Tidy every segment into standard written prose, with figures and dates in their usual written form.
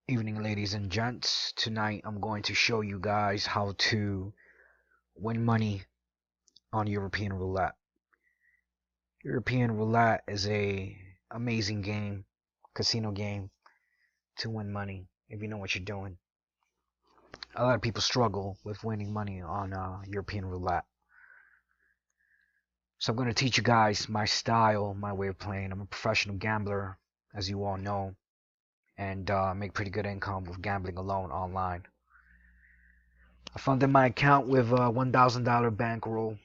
Evening, ladies and gents. Tonight I'm going to show you guys how to win money on European Roulette. European Roulette is a amazing game, casino game to win money if you know what you're doing. A lot of people struggle with winning money on European Roulette. So I'm going to teach you guys my style, my way of playing. I'm a professional gambler, as you all know, and make pretty good income with gambling alone online. I funded my account with a $1,000 bankroll.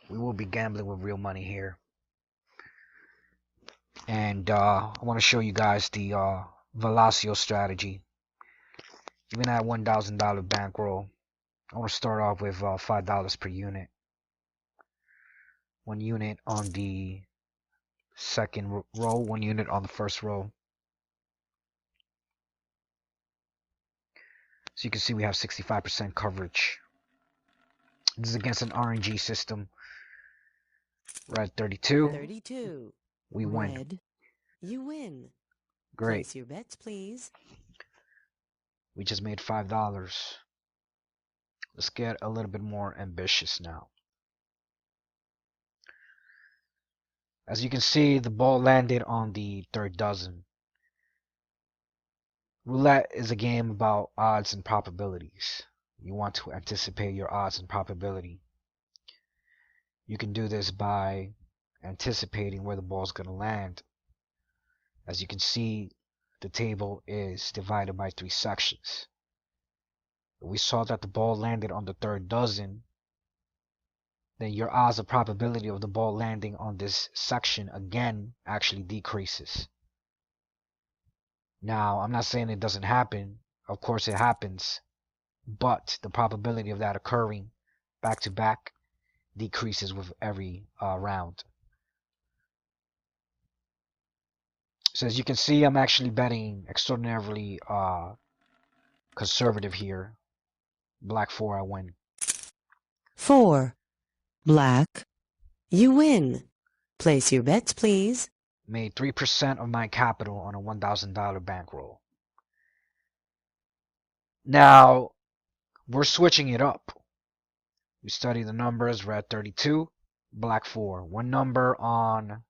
We will be gambling with real money here. And I want to show you guys the Velocio strategy. Even at $1,000 bankroll, I want to start off with $5 per unit. 1 unit on the second row, 1 unit on the first row. So you can see we have 65% coverage. This is against an RNG system. Red 32. 32. We win. Red. You win. Great. Place your bets, please. We just made $5. Let's get a little bit more ambitious now. As you can see, the ball landed on the third dozen. Roulette is a game about odds and probabilities. You want to anticipate your odds and probability. You can do this by anticipating where the ball is going to land. As you can see, the table is divided by 3 sections. We saw that the ball landed on the third dozen. Then your odds of probability of the ball landing on this section again actually decreases. Now, I'm not saying it doesn't happen. Of course it happens. But the probability of that occurring back to back decreases with every round. So as you can see, I'm actually betting extraordinarily conservative here. Black 4, I win. 4. Black. You win. Place your bets, please. Made 3% of my capital on a $1,000 bankroll. Now, we're switching it up. We study the numbers. Red 32, black 4. One number on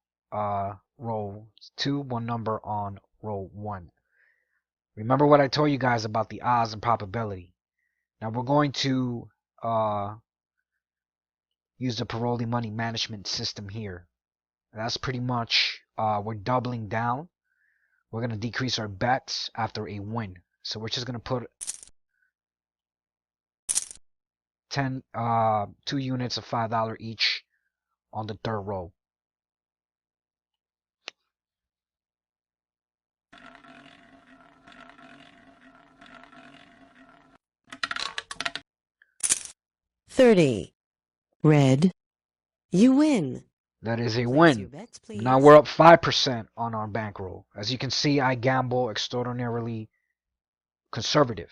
row 2, one number on row 1. Remember what I told you guys about the odds and probability. Now we're going to use the Paroli money management system here. That's pretty much, we're doubling down. We're going to decrease our bets after a win. So we're just going to put 2 units of $5 each on the third row. $30. Red. You win. That is a Place your win. bets, please. Now we're up 5% on our bankroll. As you can see, I gamble extraordinarily conservative.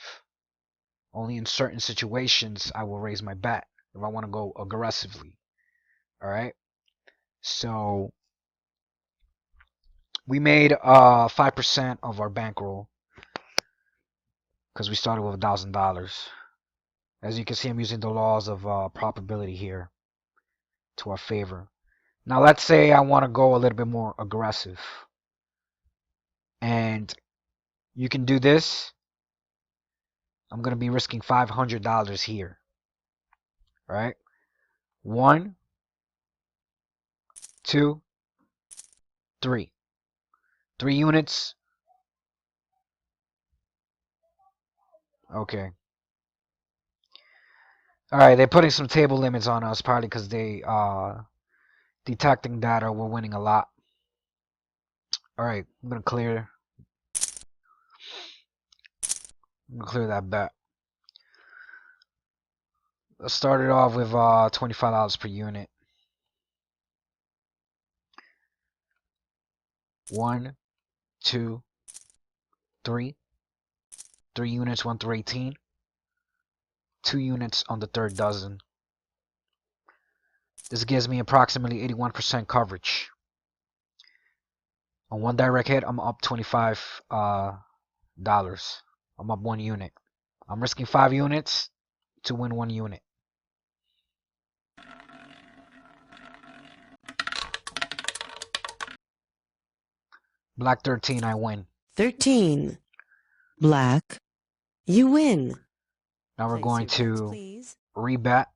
Only in certain situations I will raise my bet if I want to go aggressively. Alright? So we made 5% of our bankroll because we started with $1,000. As you can see, I'm using the laws of probability here to our favor. Now let's say I want to go a little bit more aggressive. And you can do this. I'm going to be risking $500 here. Alright? 1, 2, 3. 3 units. Okay. Alright, they're putting some table limits on us, probably because they detecting data. We're winning a lot. Alright, I'm gonna clear that bet. Let's start it off with $25 per unit. 1, 2, 3. 3 units, 1 through 18. 2 units on the third dozen. This gives me approximately 81% coverage. On one direct hit, I'm up $25. I'm up 1 unit. I'm risking 5 units to win 1 unit. Black 13, I win. 13. Black, you win. Now we're Place going your bets, to please. rebet.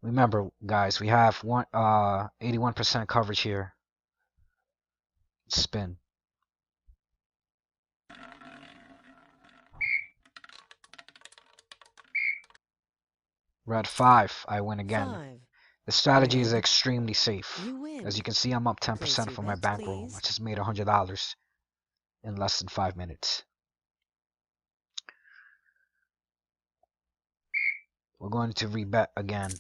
Remember, guys, we have 81% coverage here. Spin. Red 5, I win again. 5. The strategy is Red, extremely safe. you win. As you can see, I'm up Place 10% your from my bets, bankroll. please. I just made $100 in less than 5 minutes. We're going to rebet again.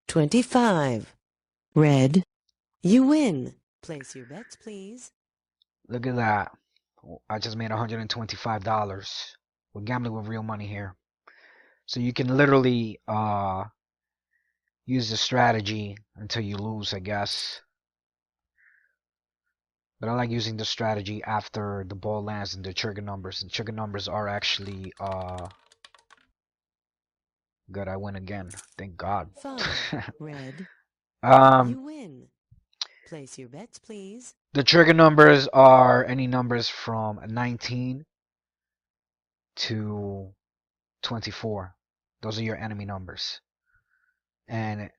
$25. Red, you win. Place your bets, please. Look at that. I just made $125. We're gambling with real money here. So you can literally use the strategy until you lose, I guess. But I like using the strategy after the ball lands in the trigger numbers. And trigger numbers are actually good. I win again. Thank God. 5. Red, um you win. Place your bets, please. the trigger numbers are any numbers from 19 to 24. Those are your enemy numbers. And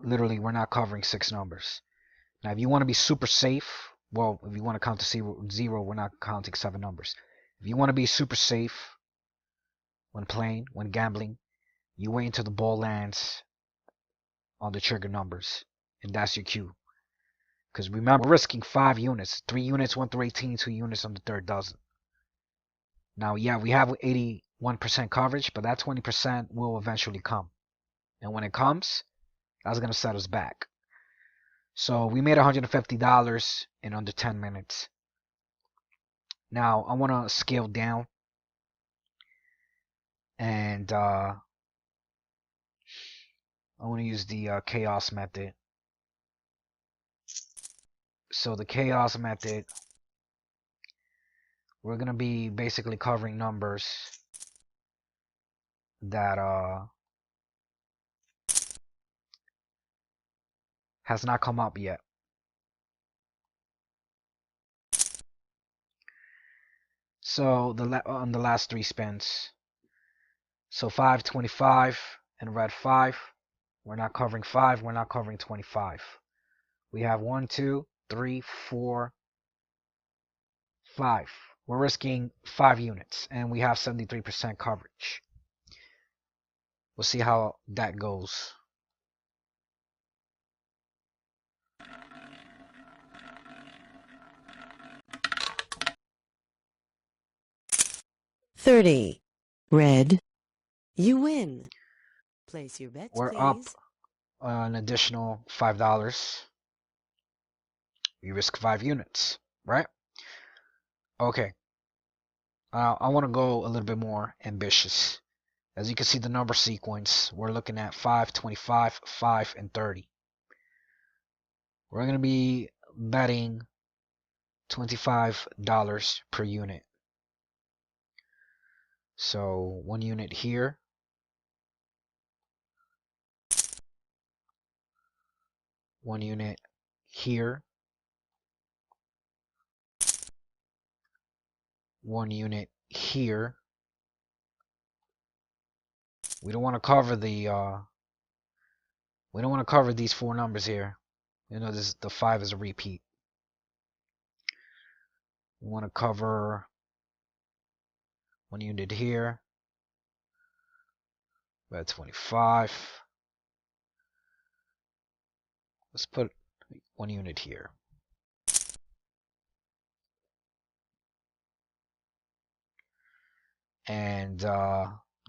literally we're not covering 6 numbers. Now if you want to be super safe, well, if you want to count to 0, we're not counting 7 numbers. If you want to be super safe when playing, when gambling, you wait until the ball lands on the trigger numbers, and that's your cue. Because remember, we're risking 5 units. 3 units, 1 through 18, 2 units on the third dozen. Now, yeah, we have 81% coverage, but that 20% will eventually come. And when it comes, that's going to set us back. So we made $150 in under 10 minutes. Now, I want to scale down. And I want to use the chaos method. So the chaos method, we're going to be basically covering numbers that has not come up yet. So on the last 3 spins, so 5, 25, and red 5. We're not covering 5. We're not covering 25. We have 1, 2, 3, 4, 5. We're risking 5 units, and we have 73% coverage. We'll see how that goes. $30. Red, you win. Place your bets, We're up please. an additional $5. We risk 5 units, right? Okay. I want to go a little bit more ambitious. As you can see, the number sequence, we're looking at 5, 25, 5, and 30. We're going to be betting $25 per unit. So 1 unit here. 1 unit here. 1 unit here. We don't want to cover these 4 numbers here. You know, the 5 is a repeat. We want to cover 1 unit here. Bet 25. Let's put 1 unit here. And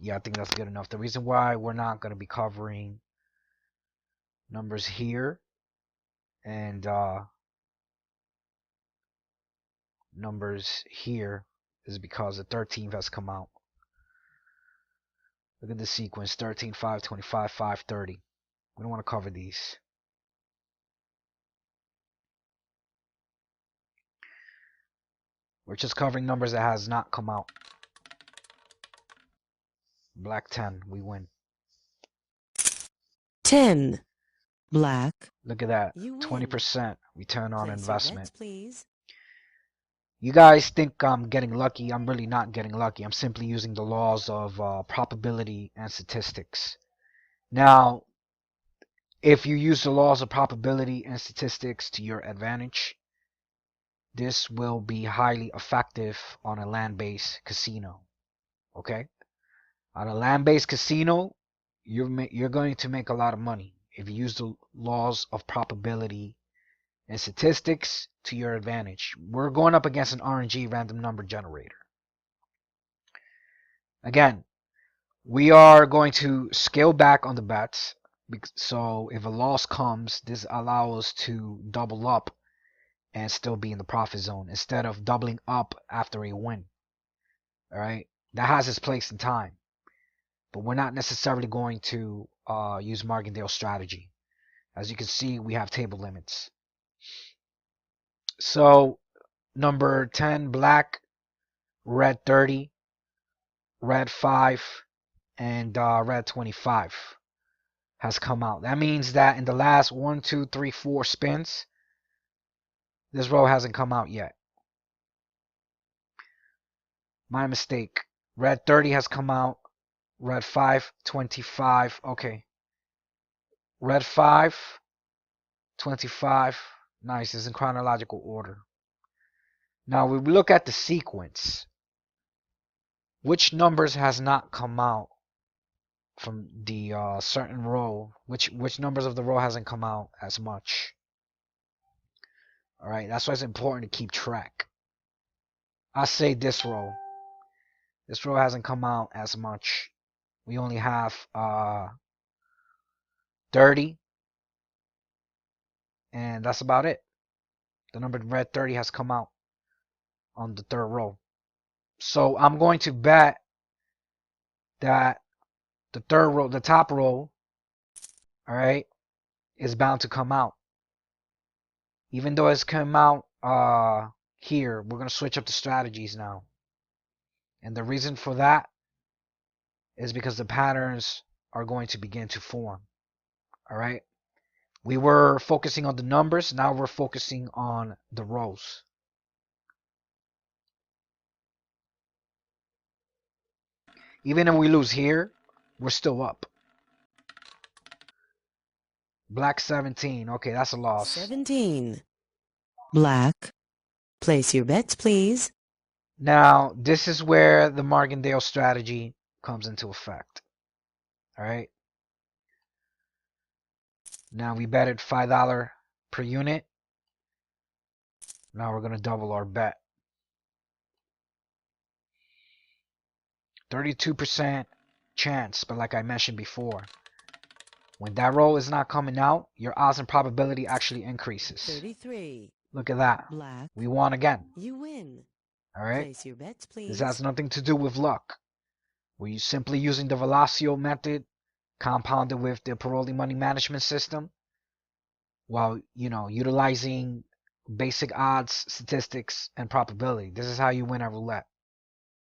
yeah, I think that's good enough. The reason why we're not going to be covering numbers here and numbers here is because the 13th has come out. Look at the sequence: 13, 5, 25, 5, 30. We don't want to cover these. We're just covering numbers that has not come out. Black 10, we win. 10. Black. Look at that. You win. 20% return on Place investment. your bets, please. You guys think I'm getting lucky. I'm really not getting lucky. I'm simply using the laws of probability and statistics. Now, if you use the laws of probability and statistics to your advantage, this will be highly effective on a land-based casino. Okay? On a land-based casino, you're going to make a lot of money if you use the laws of probability and statistics to your advantage. We're going up against an RNG random number generator. Again, we are going to scale back on the bets. So if a loss comes, this allows us to double up and still be in the profit zone instead of doubling up after a win. Alright? That has its place in time. But we're not necessarily going to use Martingale strategy. As you can see, we have table limits. So number 10 black, red 30, red 5, and red 25 has come out. That means that in the last 1, 2, 3, 4 spins, this row hasn't come out yet. My mistake. Red 30 has come out. Red 5, 25. Okay. Red 5, 25. Nice. It's in chronological order. Now we look at the sequence. Which numbers has not come out from the certain row? Which numbers of the row hasn't come out as much? Alright, that's why it's important to keep track. I say this row. This row hasn't come out as much. We only have 30. And that's about it. The number red 30 has come out on the third row. So I'm going to bet that the third row, the top row, alright, is bound to come out. Even though it's come out here, we're going to switch up the strategies now. And the reason for that is because the patterns are going to begin to form. Alright? We were focusing on the numbers, now we're focusing on the rows. Even if we lose here, we're still up. Black 17. Okay, that's a loss. 17. Black. Place your bets, please. Now, this is where the Martingale strategy comes into effect. Alright? Now we betted $5 per unit. Now we're going to double our bet. 32% chance, but like I mentioned before, when that roll is not coming out, your odds and probability actually increases. 33. Look at that. Black. We won again. You win. Alright? Place your bets, please. This has nothing to do with luck. We're simply using the Velocio method compounded with the Paroli money management system while, utilizing basic odds, statistics, and probability. This is how you win at roulette.